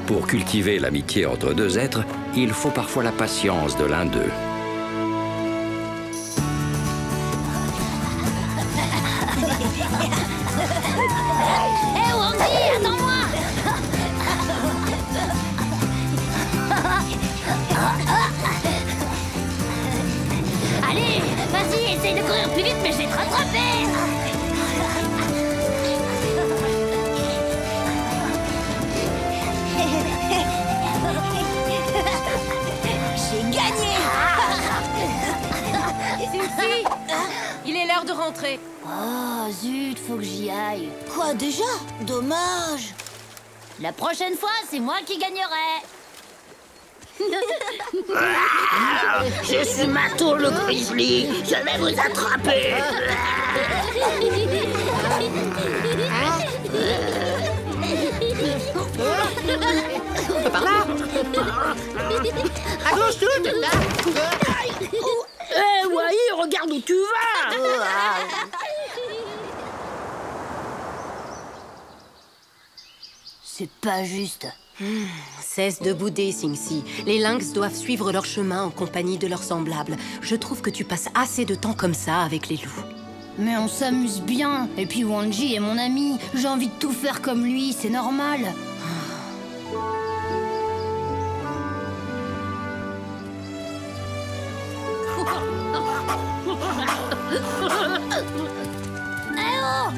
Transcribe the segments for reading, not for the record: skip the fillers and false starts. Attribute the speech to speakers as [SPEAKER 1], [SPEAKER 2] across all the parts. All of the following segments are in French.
[SPEAKER 1] Pour cultiver l'amitié entre deux êtres, il faut parfois la patience de l'un d'eux.
[SPEAKER 2] Hé, Wandy, attends-moi! Allez, vas-y, essaye de courir plus vite, mais je vais te rattraper!
[SPEAKER 3] J'ai gagné!
[SPEAKER 4] Cincy, il est l'heure de rentrer.
[SPEAKER 2] Oh, zut, faut que j'y aille.
[SPEAKER 3] Quoi déjà? Dommage.
[SPEAKER 2] La prochaine fois, c'est moi qui gagnerai.
[SPEAKER 3] Je suis Mato le grizzly. Je vais vous attraper.
[SPEAKER 4] Par là. À gauche, tout.
[SPEAKER 3] Eh, Wai, regarde où tu vas.
[SPEAKER 2] C'est pas juste.
[SPEAKER 4] Cesse de bouder, Cincy. Les lynx doivent suivre leur chemin en compagnie de leurs semblables. Je trouve que tu passes assez de temps comme ça avec les loups.
[SPEAKER 2] Mais on s'amuse bien. Et puis Wanji est mon ami. J'ai envie de tout faire comme lui, c'est normal. Eh oh!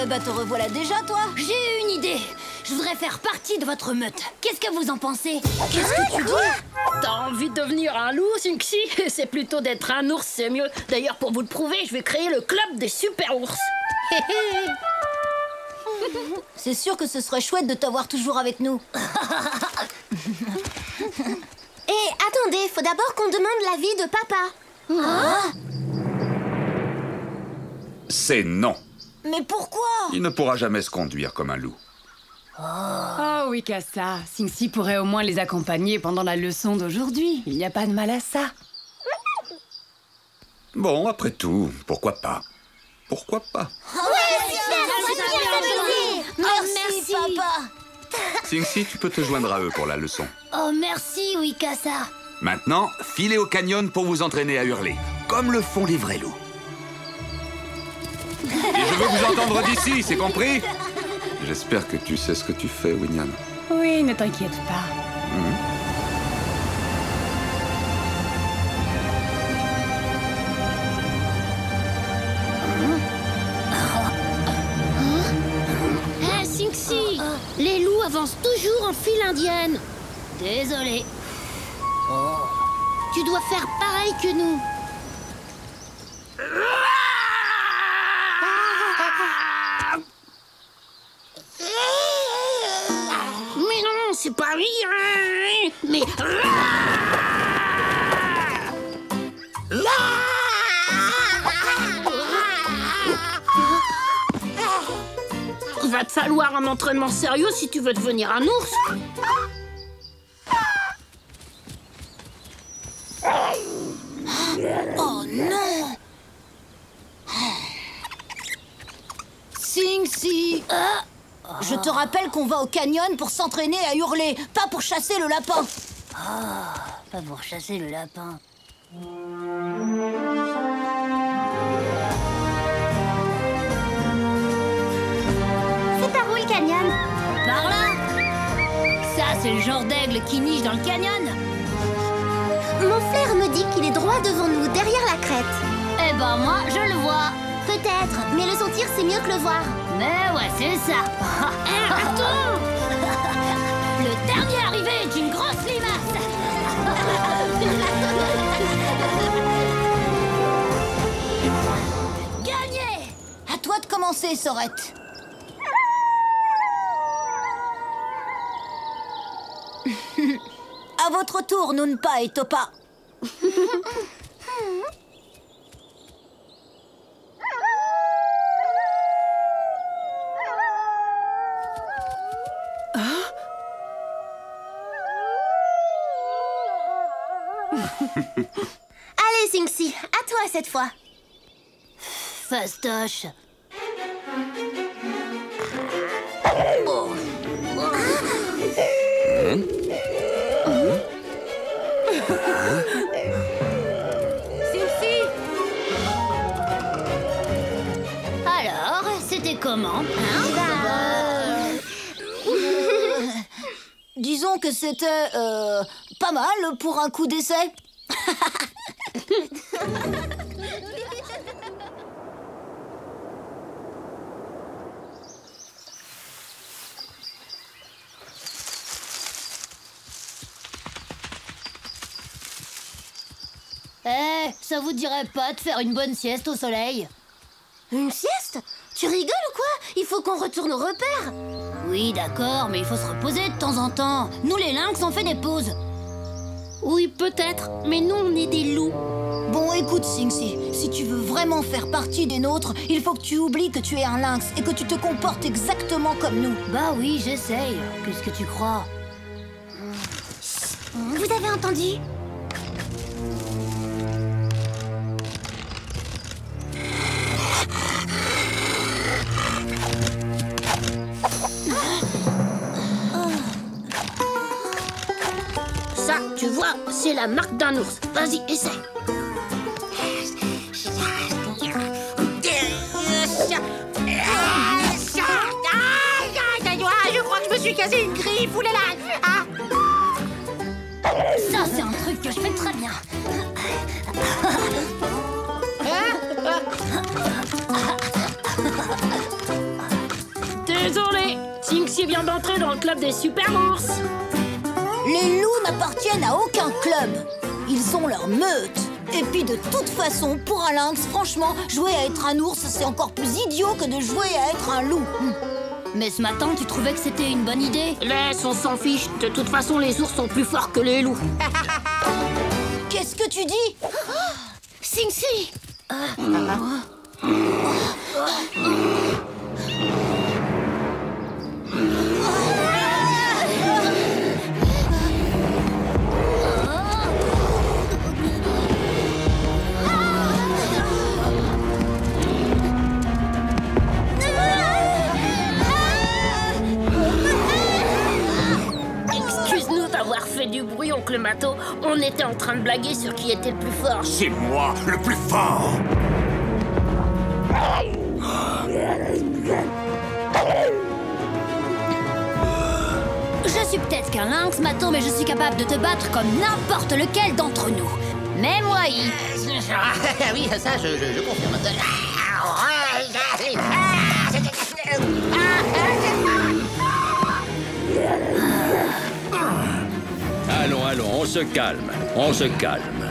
[SPEAKER 3] Bah te revoilà déjà, toi.
[SPEAKER 2] J'ai une idée. Je voudrais faire partie de votre meute. Qu'est-ce que vous en pensez?
[SPEAKER 3] Qu'est-ce que tu dis? T'as envie de devenir un loup, Cincy? C'est plutôt d'être un ours, c'est mieux. D'ailleurs, pour vous le prouver, je vais créer le club des super ours.
[SPEAKER 2] C'est sûr que ce serait chouette de t'avoir toujours avec nous.
[SPEAKER 5] Et attendez, faut d'abord qu'on demande l'avis de papa.
[SPEAKER 6] C'est non.
[SPEAKER 3] Mais pourquoi?
[SPEAKER 6] Il ne pourra jamais se conduire comme un loup.
[SPEAKER 4] Oh oui, Cassa. Cincy pourrait au moins les accompagner pendant la leçon d'aujourd'hui. Il n'y a pas de mal à ça.
[SPEAKER 6] Bon, après tout, pourquoi pas? Pourquoi pas?
[SPEAKER 3] Merci, papa.
[SPEAKER 6] Cincy, tu peux te joindre à eux pour la leçon.
[SPEAKER 2] Oh, merci, Wikasa.
[SPEAKER 6] Maintenant, filez au canyon pour vous entraîner à hurler, comme le font les vrais loups. Et je veux vous entendre d'ici, c'est compris? J'espère que tu sais ce que tu fais, Winyan.
[SPEAKER 4] Oui, ne t'inquiète pas.
[SPEAKER 2] Hé, Cincy, les loups avancent toujours en file indienne. Désolé. Tu dois faire pareil que nous.
[SPEAKER 3] Mais non, c'est pas rien. Mais... Va te falloir un entraînement sérieux si tu veux devenir un ours. Oh non! Cincy! Je te rappelle qu'on va au canyon pour s'entraîner à hurler, pas pour chasser le lapin.
[SPEAKER 2] Pas pour chasser le lapin.
[SPEAKER 5] C'est par où le canyon?
[SPEAKER 2] Par là. Ça, c'est le genre d'aigle qui niche dans le canyon.
[SPEAKER 5] Mon flair me dit qu'il est droit devant nous, derrière la crête.
[SPEAKER 2] Eh ben, moi, je le vois.
[SPEAKER 5] Peut-être, mais le sentir, c'est mieux que le voir.
[SPEAKER 2] Mais ouais, c'est ça.
[SPEAKER 3] Attends!
[SPEAKER 2] Le dernier arrivé est une grosse limace.
[SPEAKER 3] Gagné! À toi de commencer, Sorette. À votre tour, Noonpa et Topa.
[SPEAKER 5] Allez, Cincy, à toi cette fois.
[SPEAKER 2] Fastoche. comment, hein?
[SPEAKER 7] Disons que c'était pas mal pour un coup d'essai.
[SPEAKER 2] Ça vous dirait pas de faire une bonne sieste au soleil?
[SPEAKER 5] Une sieste? Tu rigoles ou quoi? Il faut qu'on retourne au repère.
[SPEAKER 2] Oui, d'accord, mais il faut se reposer de temps en temps. Nous, les lynx, on fait des pauses. Oui, peut-être, mais nous, on est des loups.
[SPEAKER 7] Bon, écoute, Sing-Si, si tu veux vraiment faire partie des nôtres, il faut que tu oublies que tu es un lynx et que tu te comportes exactement comme nous.
[SPEAKER 2] Bah oui, j'essaye. Qu'est-ce que tu crois?
[SPEAKER 5] Vous avez entendu?
[SPEAKER 3] Ça, tu vois, c'est la marque d'un ours. Vas-y, essaie.
[SPEAKER 7] Je crois que je me suis cassé une griffe, oulala.
[SPEAKER 2] Ça, c'est un truc que je fais très bien.
[SPEAKER 3] Désolé, Sing-Si vient d'entrer dans le club des super ours.
[SPEAKER 7] Les loups n'appartiennent à aucun club. Ils ont leur meute. Et puis de toute façon, pour un lynx, franchement, jouer à être un ours, c'est encore plus idiot que de jouer à être un loup.
[SPEAKER 2] Mais ce matin, tu trouvais que c'était une bonne idée?
[SPEAKER 3] Laisse, on s'en fiche. De toute façon, les ours sont plus forts que les loups.
[SPEAKER 7] Qu'est-ce que tu dis?
[SPEAKER 5] Sing-Si!
[SPEAKER 3] Excuse-nous d'avoir fait du bruit, oncle Mato. On était en train de blaguer sur qui était le plus fort.
[SPEAKER 8] C'est moi le plus fort.
[SPEAKER 2] Je suis peut-être qu'un lynx, Mato, mais je suis capable de te battre comme n'importe lequel d'entre nous. Même Wai.
[SPEAKER 9] Oui, ça, je confirme.
[SPEAKER 1] Allons, on se calme.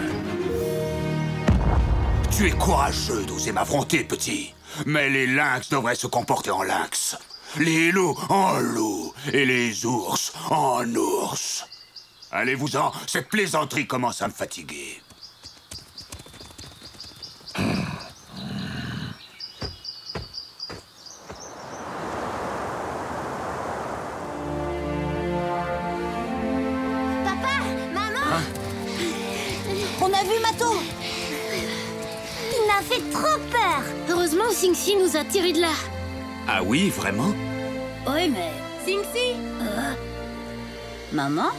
[SPEAKER 8] Tu es courageux d'oser m'affronter, petit. Mais les lynx devraient se comporter en lynx. Les loups en loups. Et les ours en ours. Allez-vous-en, cette plaisanterie commence à me fatiguer.
[SPEAKER 7] On a vu Mato.
[SPEAKER 5] Il m'a fait trop peur.
[SPEAKER 2] Heureusement, Sing-Si nous a tirés de là.
[SPEAKER 8] Ah oui, vraiment?
[SPEAKER 2] Oui, mais...
[SPEAKER 7] Sing-Si.
[SPEAKER 2] Maman?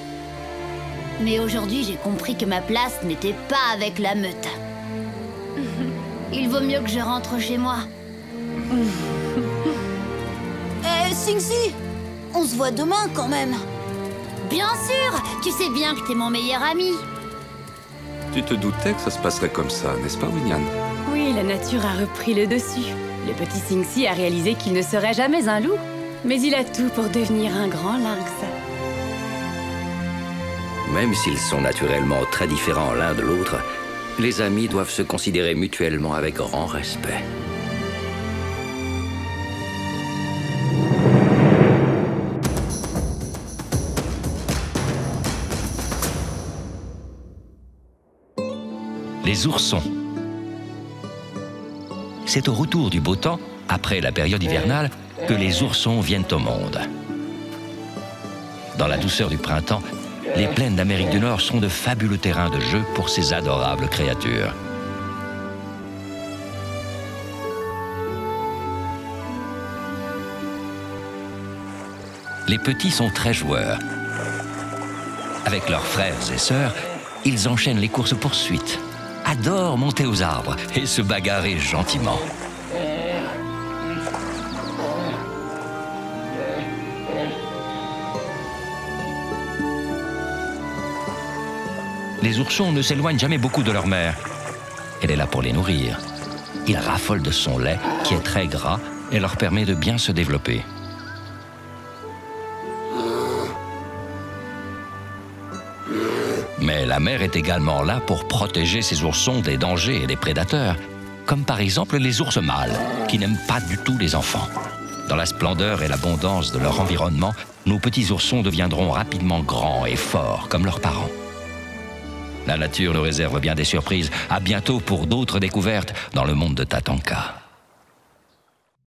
[SPEAKER 2] Mais aujourd'hui, j'ai compris que ma place n'était pas avec la meute. Il vaut mieux que je rentre chez moi.
[SPEAKER 7] Sing-Si, on se voit demain quand même.
[SPEAKER 2] Bien sûr! Tu sais bien que t'es mon meilleur ami.
[SPEAKER 6] Tu te doutais que ça se passerait comme ça, n'est-ce pas, Winyan?
[SPEAKER 10] Oui, la nature a repris le dessus. Le petit Sing-Si a réalisé qu'il ne serait jamais un loup. Mais il a tout pour devenir un grand lynx.
[SPEAKER 1] Même s'ils sont naturellement très différents l'un de l'autre, les amis doivent se considérer mutuellement avec grand respect.
[SPEAKER 11] Les oursons. C'est au retour du beau temps, après la période hivernale, que les oursons viennent au monde. Dans la douceur du printemps, les plaines d'Amérique du Nord sont de fabuleux terrains de jeu pour ces adorables créatures. Les petits sont très joueurs. Avec leurs frères et sœurs, ils enchaînent les courses-poursuites, adorent monter aux arbres et se bagarrer gentiment. Les oursons ne s'éloignent jamais beaucoup de leur mère. Elle est là pour les nourrir. Ils raffolent de son lait, qui est très gras, et leur permet de bien se développer. Mais la mère est également là pour protéger ses oursons des dangers et des prédateurs, comme par exemple les ours mâles, qui n'aiment pas du tout les enfants. Dans la splendeur et l'abondance de leur environnement, nos petits oursons deviendront rapidement grands et forts, comme leurs parents. La nature nous réserve bien des surprises. À bientôt pour d'autres découvertes dans le monde de Tatanka.